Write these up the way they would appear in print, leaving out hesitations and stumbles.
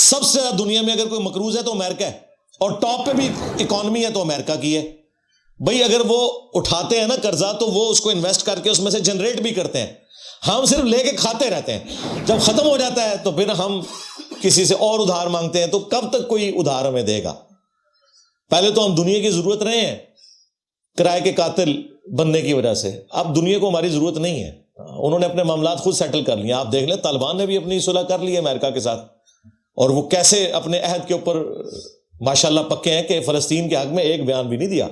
سب سے زیادہ دنیا میں اگر کوئی مقروض ہے تو امریکہ ہے, اور ٹاپ پہ بھی اکانومی ہے تو امریکہ کی ہے. بھئی اگر وہ اٹھاتے ہیں نا قرضہ تو وہ اس کو انویسٹ کر کے اس میں سے جنریٹ بھی کرتے ہیں, ہم صرف لے کے کھاتے رہتے ہیں. جب ختم ہو جاتا ہے تو پھر ہم کسی سے اور ادھار مانگتے ہیں, تو کب تک کوئی ادھار ہمیں دے گا؟ پہلے تو ہم دنیا کی ضرورت رہے ہیں کرائے کے قاتل بننے کی وجہ سے, اب دنیا کو ہماری ضرورت نہیں ہے. انہوں نے اپنے معاملات خود سیٹل کر لیے. آپ دیکھ لیں طالبان نے بھی اپنی صلح کر لی ہے امریکہ کے ساتھ, اور وہ کیسے اپنے عہد کے اوپر ماشاءاللہ پکے ہیں کہ فلسطین کے حق میں ایک بیان بھی نہیں دیا.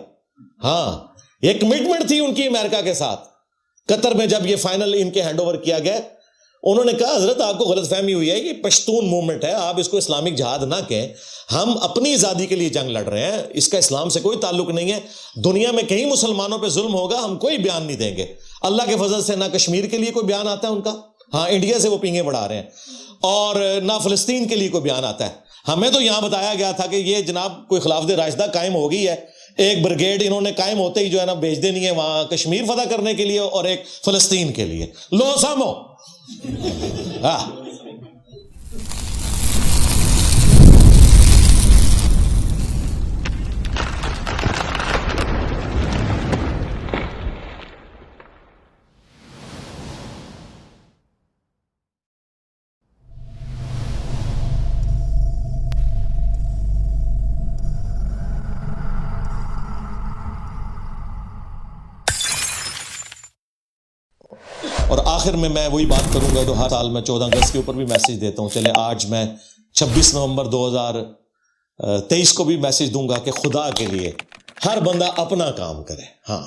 ہاں, یہ کمٹمنٹ تھی ان کی امریکہ کے ساتھ. قطر میں جب یہ فائنل ان کے ہینڈ اوور کیا گیا, انہوں نے کہا حضرت آپ کو غلط فہمی ہوئی ہے کہ پشتون موومنٹ ہے, آپ اس کو اسلامک جہاد نہ کہیں, ہم اپنی آزادی کے لیے جنگ لڑ رہے ہیں, اس کا اسلام سے کوئی تعلق نہیں ہے. دنیا میں کہیں مسلمانوں پہ ظلم ہوگا ہم کوئی بیان نہیں دیں گے. اللہ کے فضل سے نہ کشمیر کے لیے کوئی بیان آتا ہے ان کا, ہاں انڈیا سے وہ پینگیں بڑھا رہے ہیں, اور نہ فلسطین کے لیے کوئی بیان آتا ہے. ہمیں تو یہاں بتایا گیا تھا کہ یہ جناب کوئی خلافت راشدہ قائم ہو گئی ہے, ایک بریگیڈ انہوں نے قائم ہوتے ہی جو ہے نا بھیج دینی ہے وہاں کشمیر فتح کرنے کے لیے, اور ایک فلسطین کے لیے. لو سامو ہاں. اور آخر میں وہی بات کروں گا جو ہر سال میں 14 اگست کے اوپر بھی میسج دیتا ہوں. چلے آج میں 26 نومبر 2023 کو بھی میسج دوں گا کہ خدا کے لیے ہر بندہ اپنا کام کرے. ہاں,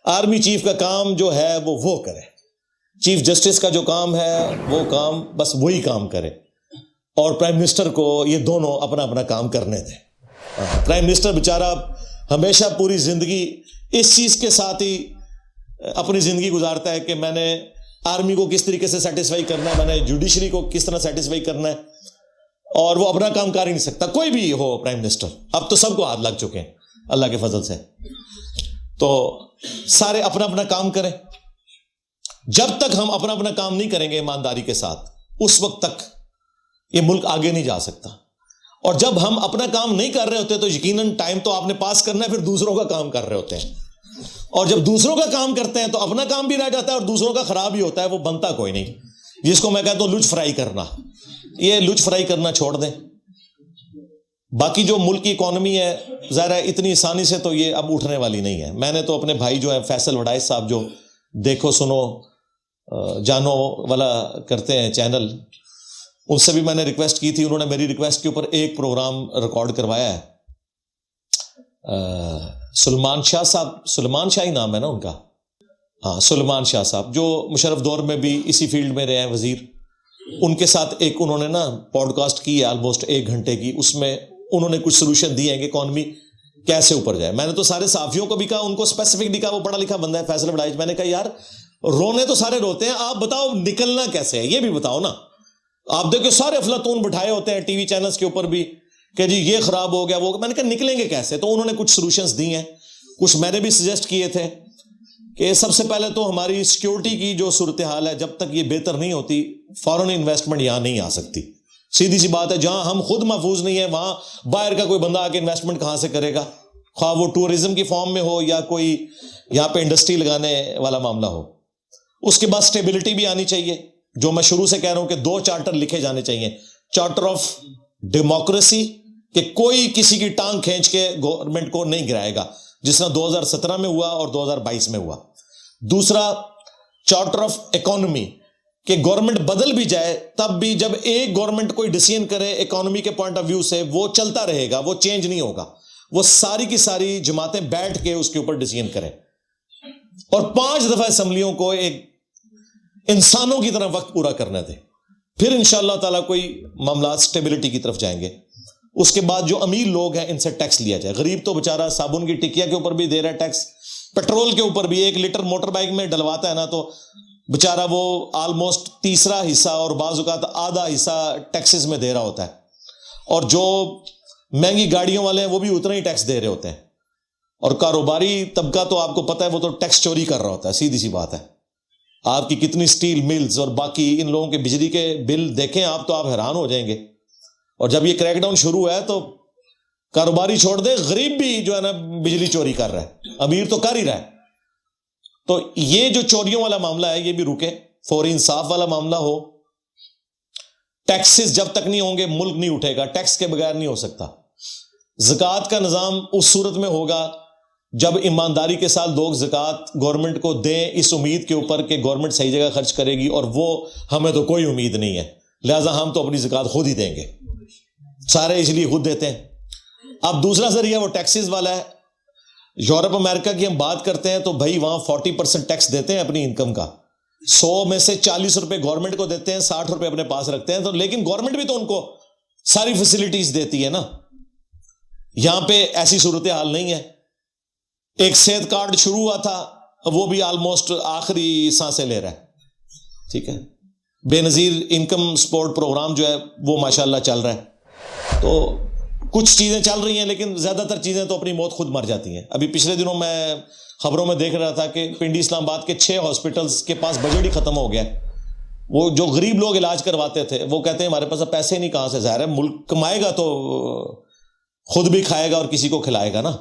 آرمی چیف کا کام جو ہے وہ کرے, چیف جسٹس کا جو کام ہے وہ کام بس وہی کام کرے, اور پرائم منسٹر کو یہ دونوں اپنا اپنا کام کرنے دیں. پرائم منسٹر بیچارہ ہمیشہ پوری زندگی اس چیز کے ساتھ ہی اپنی زندگی گزارتا ہے کہ میں نے آرمی کو کس طریقے سے سیٹسفائی کرنا ہے, میں نے جوڈیشری کو کس طرح سیٹسفائی کرنا ہے, اور وہ اپنا کام کر ہی نہیں سکتا. کوئی بھی ہو پرائم منسٹر, اب تو سب کو ہاتھ لگ چکے ہیں اللہ کے فضل سے. تو سارے اپنا اپنا کام کریں. جب تک ہم اپنا اپنا کام نہیں کریں گے ایمانداری کے ساتھ, اس وقت تک یہ ملک آگے نہیں جا سکتا. اور جب ہم اپنا کام نہیں کر رہے ہوتے تو یقیناً ٹائم تو آپ نے پاس کرنا ہے, پھر دوسروں کا کام کر رہے ہوتے ہیں, اور جب دوسروں کا کام کرتے ہیں تو اپنا کام بھی رہ جاتا ہے اور دوسروں کا خراب ہی ہوتا ہے, وہ بنتا کوئی نہیں. جس کو میں کہتا ہوں لچ فرائی کرنا, یہ لچ فرائی کرنا چھوڑ دیں. باقی جو ملک کی اکانومی ہے ظاہر ہے اتنی آسانی سے تو یہ اب اٹھنے والی نہیں ہے. میں نے تو اپنے بھائی جو ہیں فیصل وڈائش صاحب جو دیکھو سنو جانو والا کرتے ہیں چینل, ان سے بھی میں نے ریکویسٹ کی تھی. انہوں نے میری ریکویسٹ کے اوپر ایک پروگرام ریکارڈ کروایا ہے. سلمان شاہ صاحب, سلمان شاہ ہی نام ہے نا ان کا, ہاں سلمان شاہ صاحب جو مشرف دور میں بھی اسی فیلڈ میں رہے ہیں وزیر. ان کے ساتھ ایک انہوں نے نا پوڈ کاسٹ کی ہے آلموسٹ 1 گھنٹے کی. اس میں انہوں نے کچھ سولوشن دیے ہیں کہ اکانومی کیسے اوپر جائے. میں نے تو سارے صحافیوں کو بھی کہا, ان کو اسپیسیفک نہیں کہا, وہ پڑھا لکھا بندہ ہے فیصل وڈائچ. میں نے کہا یار رونے تو سارے روتے ہیں, آپ بتاؤ نکلنا کیسے ہے یہ بھی بتاؤ نا. آپ دیکھو سارے افلاطون بٹھائے ہوتے ہیں ٹی وی چینلز کے اوپر بھی کہ جی یہ خراب ہو گیا وہ. میں نے کہا نکلیں گے کیسے؟ تو انہوں نے کچھ سولوشنز دی ہیں, کچھ میں نے بھی سجیسٹ کیے تھے کہ سب سے پہلے تو ہماری سیکیورٹی کی جو صورتحال ہے جب تک یہ بہتر نہیں ہوتی فورن انویسٹمنٹ یہاں نہیں آ سکتی. سیدھی سی بات ہے, جہاں ہم خود محفوظ نہیں ہیں وہاں باہر کا کوئی بندہ آ کے انویسٹمنٹ کہاں سے کرے گا, خواہ وہ ٹورزم کی فارم میں ہو یا کوئی یہاں پہ انڈسٹری لگانے والا معاملہ ہو. اس کے بعد سٹیبلٹی بھی آنی چاہیے, جو میں شروع سے کہہ رہا ہوں کہ 2 چارٹر لکھے جانے چاہیے. چارٹر آف ڈیموکریسی کہ کوئی کسی کی ٹانگ کھینچ کے گورنمنٹ کو نہیں گرائے گا, جس طرح 2017 میں ہوا اور 2022 میں ہوا. دوسرا چارٹر آف اکانومی کہ گورنمنٹ بدل بھی جائے تب بھی جب ایک گورنمنٹ کوئی ڈیسیژن کرے اکانومی کے پوائنٹ آف ویو سے وہ چلتا رہے گا, وہ چینج نہیں ہوگا. وہ ساری کی ساری جماعتیں بیٹھ کے اس کے اوپر ڈیسیژن کریں, اور 5 دفعہ اسمبلیوں کو ایک انسانوں کی طرح وقت پورا کرنے دیں. پھر انشاءاللہ تعالیٰ کوئی معاملات سٹیبلٹی کی طرف جائیں گے. اس کے بعد جو امیر لوگ ہیں ان سے ٹیکس لیا جائے. غریب تو بیچارہ صابن کی ٹکیا کے اوپر بھی دے رہا ہے ٹیکس, پیٹرول کے اوپر بھی 1 لیٹر موٹر بائک میں ڈلواتا ہے نا تو بیچارہ وہ آلموسٹ تیسرا حصہ اور بعض اوقات آدھا حصہ ٹیکسز میں دے رہا ہوتا ہے. اور جو مہنگی گاڑیوں والے ہیں وہ بھی اتنا ہی ٹیکس دے رہے ہوتے ہیں. اور کاروباری طبقہ تو آپ کو پتہ ہے وہ تو ٹیکس چوری کر رہا ہوتا ہے, سیدھی سی بات ہے. آپ کی کتنی سٹیل ملز اور باقی ان لوگوں کے بجلی کے بل دیکھیں آپ تو آپ حیران ہو جائیں گے. اور جب یہ کریک ڈاؤن شروع ہے تو کاروباری چھوڑ دے, غریب بھی جو ہے نا بجلی چوری کر رہا ہے, امیر تو کر ہی رہا ہے. تو یہ جو چوریوں والا معاملہ ہے یہ بھی رکے, فوری انصاف والا معاملہ ہو. ٹیکسز جب تک نہیں ہوں گے ملک نہیں اٹھے گا, ٹیکس کے بغیر نہیں ہو سکتا. زکوٰۃ کا نظام اس صورت میں ہوگا جب ایمانداری کے ساتھ لوگ زکوٰۃ گورنمنٹ کو دیں اس امید کے اوپر کہ گورنمنٹ صحیح جگہ خرچ کرے گی, اور وہ ہمیں تو کوئی امید نہیں ہے لہٰذا ہم تو اپنی زکوٰۃ خود ہی دیں گے, سارے اس لیے خود دیتے ہیں. اب دوسرا ذریعہ وہ ٹیکسز والا ہے. یورپ امریکہ کی ہم بات کرتے ہیں تو بھائی وہاں 40% ٹیکس دیتے ہیں اپنی انکم کا, 100 میں سے 40 روپے گورنمنٹ کو دیتے ہیں, 60 روپے اپنے پاس رکھتے ہیں. تو لیکن گورنمنٹ بھی تو ان کو ساری فیسلٹیز دیتی ہے نا. یہاں پہ ایسی صورتحال نہیں ہے. ایک صحت کارڈ شروع ہوا تھا, وہ بھی آلموسٹ آخری سانسیں لے رہا ہے. ٹھیک ہے, بے نظیر انکم سپورٹ پروگرام جو ہے وہ ماشاءاللہ چل رہا ہے. تو کچھ چیزیں چل رہی ہیں لیکن زیادہ تر چیزیں تو اپنی موت خود مر جاتی ہیں. ابھی پچھلے دنوں میں خبروں میں دیکھ رہا تھا کہ پنڈی اسلام آباد کے 6 ہاسپٹلز کے پاس بجٹ ہی ختم ہو گیا. وہ جو غریب لوگ علاج کرواتے تھے وہ کہتے ہیں ہمارے پاس اب پیسے نہیں, کہاں سے, ظاہر ہے ملک کمائے گا تو خود بھی کھائے گا اور کسی کو کھلائے گا نا.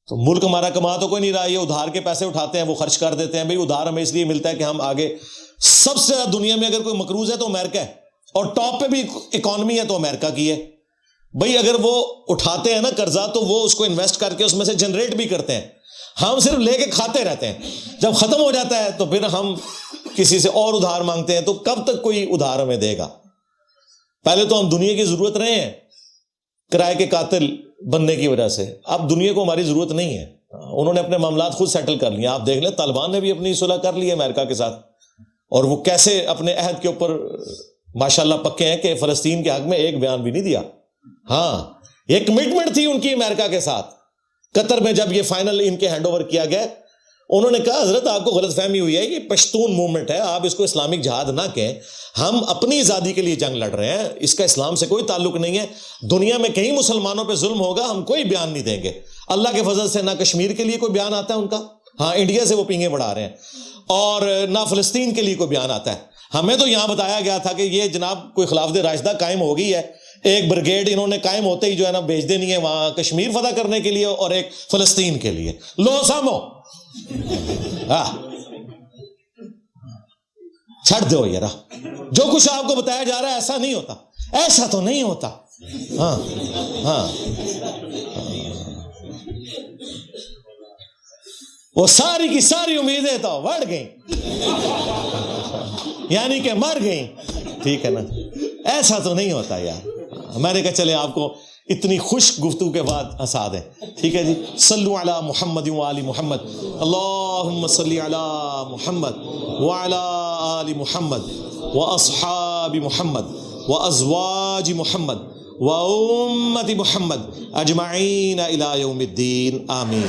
تو ملک ہمارا کما تو کوئی نہیں رہا, یہ ادھار کے پیسے اٹھاتے ہیں وہ خرچ کر دیتے ہیں. بھائی ادھار ہمیں اس لیے ملتا ہے کہ ہم آگے, سب سے زیادہ دنیا میں اگر کوئی مقروض ہے تو امریکہ ہے, اور ٹاپ پہ بھی اکانومی ہے تو امریکہ کی ہے. بھائی اگر وہ اٹھاتے ہیں نا قرضہ تو وہ اس کو انویسٹ کر کے اس میں سے جنریٹ بھی کرتے ہیں, ہم صرف لے کے کھاتے رہتے ہیں. جب ختم ہو جاتا ہے تو پھر ہم کسی سے اور ادھار مانگتے ہیں. تو کب تک کوئی ادھار ہمیں دے گا؟ پہلے تو ہم دنیا کی ضرورت رہے ہیں کرائے کے قاتل بننے کی وجہ سے, اب دنیا کو ہماری ضرورت نہیں ہے. انہوں نے اپنے معاملات خود سیٹل کر لیے. آپ دیکھ لیں طالبان نے بھی اپنی صلح کر لی ہے امریکہ کے ساتھ, اور وہ کیسے اپنے عہد کے اوپر ماشاءاللہ پکے ہیں کہ فلسطین کے حق میں ایک بیان بھی نہیں دیا. ہاں, یہ کمٹمنٹ تھی ان کی امریکہ کے ساتھ. قطر میں جب یہ فائنل ان کے ہینڈ اوور کیا گیا, انہوں نے کہا حضرت آپ کو غلط فہمی ہوئی ہے, یہ پشتون موومنٹ ہے, آپ اس کو اسلامک جہاد نہ کہیں, ہم اپنی آزادی کے لیے جنگ لڑ رہے ہیں, اس کا اسلام سے کوئی تعلق نہیں ہے. دنیا میں کہیں مسلمانوں پہ ظلم ہوگا ہم کوئی بیان نہیں دیں گے. اللہ کے فضل سے نہ کشمیر کے لیے کوئی بیان آتا ہے ان کا, ہاں انڈیا سے وہ پینگیں بڑھا رہے ہیں, اور نہ فلسطین کے لیے کوئی بیان آتا ہے. ہمیں تو یہاں بتایا گیا تھا کہ یہ جناب کوئی خلافت راشدہ قائم ہو گئی ہے, ایک بریگیڈ انہوں نے قائم ہوتے ہی جو ہے نا بھیج دینی ہے وہاں کشمیر فتح کرنے کے لیے اور ایک فلسطین کے لیے. لو سامو, ہاں چھڑ دو یار, جو کچھ آپ کو بتایا جا رہا ہے ایسا نہیں ہوتا, ایسا تو نہیں ہوتا. ہاں ہاں, وہ ساری کی ساری امیدیں تو بڑھ گئیں, یعنی کہ مر گئیں. ٹھیک ہے نا, ایسا تو نہیں ہوتا یار. میں نے کہا چلے آپ کو اتنی خوش گفتگو کے بعد ہنسا دیں. ٹھیک ہے جی, صلو علی محمد وآل محمد, اللہم صلی علی محمد وعلی آل محمد واصحاب محمد وازواج محمد وامت محمد اجمعین الی یوم الدین, آمین.